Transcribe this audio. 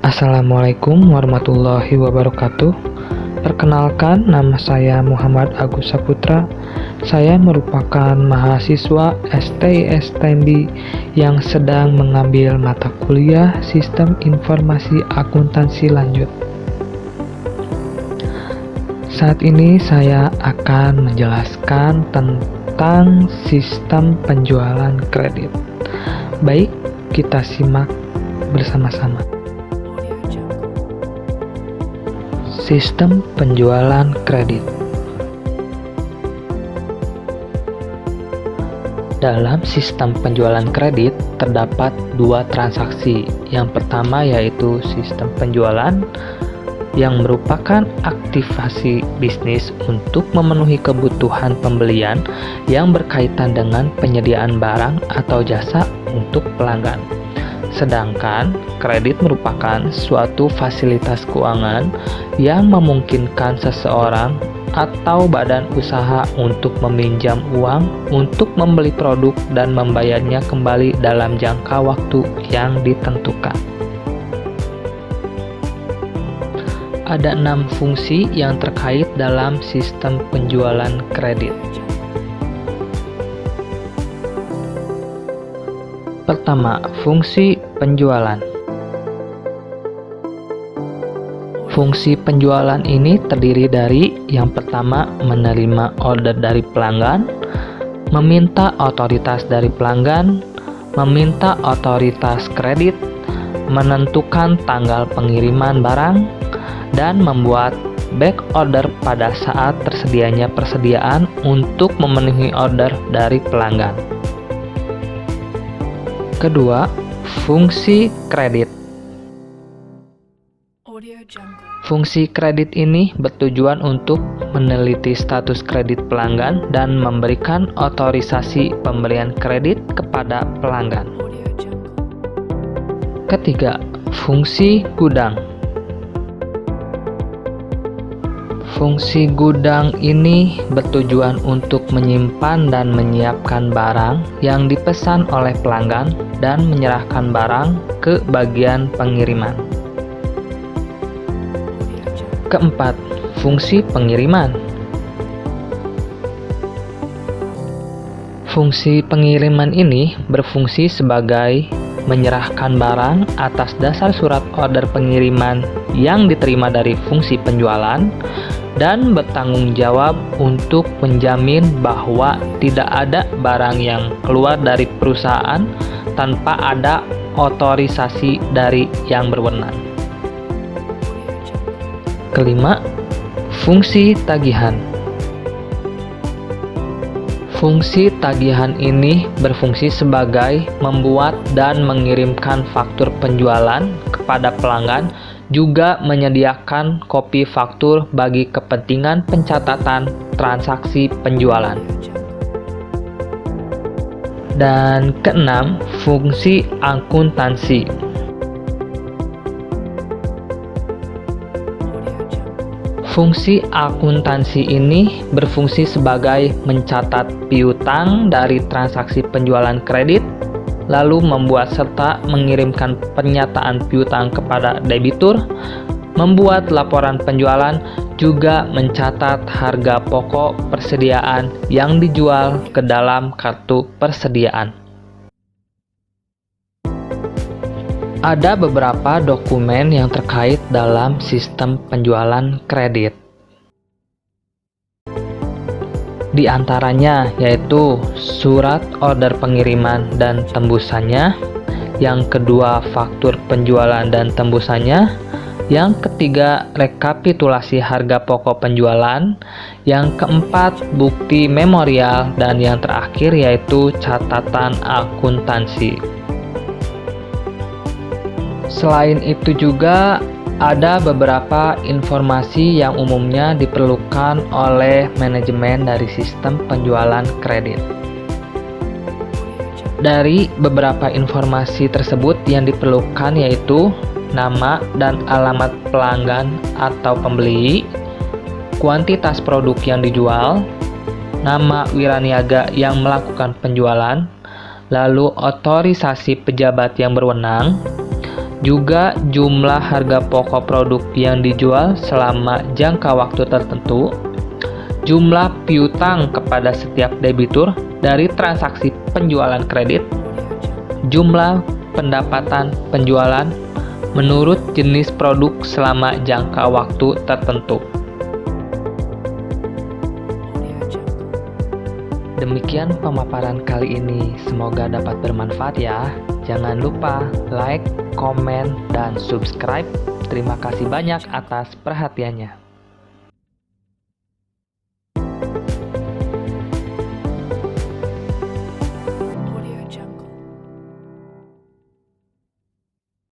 Assalamualaikum warahmatullahi wabarakatuh. Perkenalkan, nama saya Muhammad Agus Saputra. Saya merupakan mahasiswa STI/STMB yang sedang mengambil mata kuliah Sistem Informasi Akuntansi Lanjut. Saat ini saya akan menjelaskan tentang sistem penjualan kredit. Baik, kita simak bersama-sama. Sistem penjualan kredit. Dalam sistem penjualan kredit terdapat dua transaksi. Yang pertama yaitu sistem penjualan yang merupakan aktivasi bisnis untuk memenuhi kebutuhan pembelian yang berkaitan dengan penyediaan barang atau jasa untuk pelanggan. Sedangkan kredit merupakan suatu fasilitas keuangan yang memungkinkan seseorang atau badan usaha untuk meminjam uang untuk membeli produk dan membayarnya kembali dalam jangka waktu yang ditentukan. Ada 6 fungsi yang terkait dalam sistem penjualan kredit. Pertama, fungsi penjualan. Fungsi penjualan ini terdiri dari yang pertama, menerima order dari pelanggan, meminta otoritas dari pelanggan, meminta otoritas kredit, menentukan tanggal pengiriman barang, dan membuat back order pada saat tersedianya persediaan untuk memenuhi order dari pelanggan. Kedua, fungsi kredit. Fungsi kredit ini bertujuan untuk meneliti status kredit pelanggan dan memberikan otorisasi pemberian kredit kepada pelanggan. Ketiga, fungsi gudang. Fungsi gudang ini bertujuan untuk menyimpan dan menyiapkan barang yang dipesan oleh pelanggan dan menyerahkan barang ke bagian pengiriman. Keempat, fungsi pengiriman. Fungsi pengiriman ini berfungsi sebagai menyerahkan barang atas dasar surat order pengiriman yang diterima dari fungsi penjualan dan bertanggung jawab untuk menjamin bahwa tidak ada barang yang keluar dari perusahaan tanpa ada otorisasi dari yang berwenang. Kelima, fungsi tagihan. Fungsi tagihan ini berfungsi sebagai membuat dan mengirimkan faktur penjualan kepada pelanggan, juga menyediakan kopi faktur bagi kepentingan pencatatan transaksi penjualan. Dan keenam, fungsi akuntansi. Fungsi akuntansi ini berfungsi sebagai mencatat piutang dari transaksi penjualan kredit, lalu membuat serta mengirimkan pernyataan piutang kepada debitur, membuat laporan penjualan, juga mencatat harga pokok persediaan yang dijual ke dalam kartu persediaan. Ada beberapa dokumen yang terkait dalam sistem penjualan kredit. Di antaranya yaitu surat order pengiriman dan tembusannya, yang kedua faktur penjualan dan tembusannya, yang ketiga rekapitulasi harga pokok penjualan, yang keempat bukti memorial, dan yang terakhir yaitu catatan akuntansi. Selain itu juga ada beberapa informasi yang umumnya diperlukan oleh manajemen dari sistem penjualan kredit. Dari beberapa informasi tersebut yang diperlukan yaitu nama dan alamat pelanggan atau pembeli, kuantitas produk yang dijual, nama wiraniaga yang melakukan penjualan, lalu otorisasi pejabat yang berwenang, juga jumlah harga pokok produk yang dijual selama jangka waktu tertentu, jumlah piutang kepada setiap debitur dari transaksi penjualan kredit, jumlah pendapatan penjualan menurut jenis produk selama jangka waktu tertentu. Demikian pemaparan kali ini, semoga dapat bermanfaat ya. Jangan lupa like, komen, dan subscribe. Terima kasih banyak atas perhatiannya.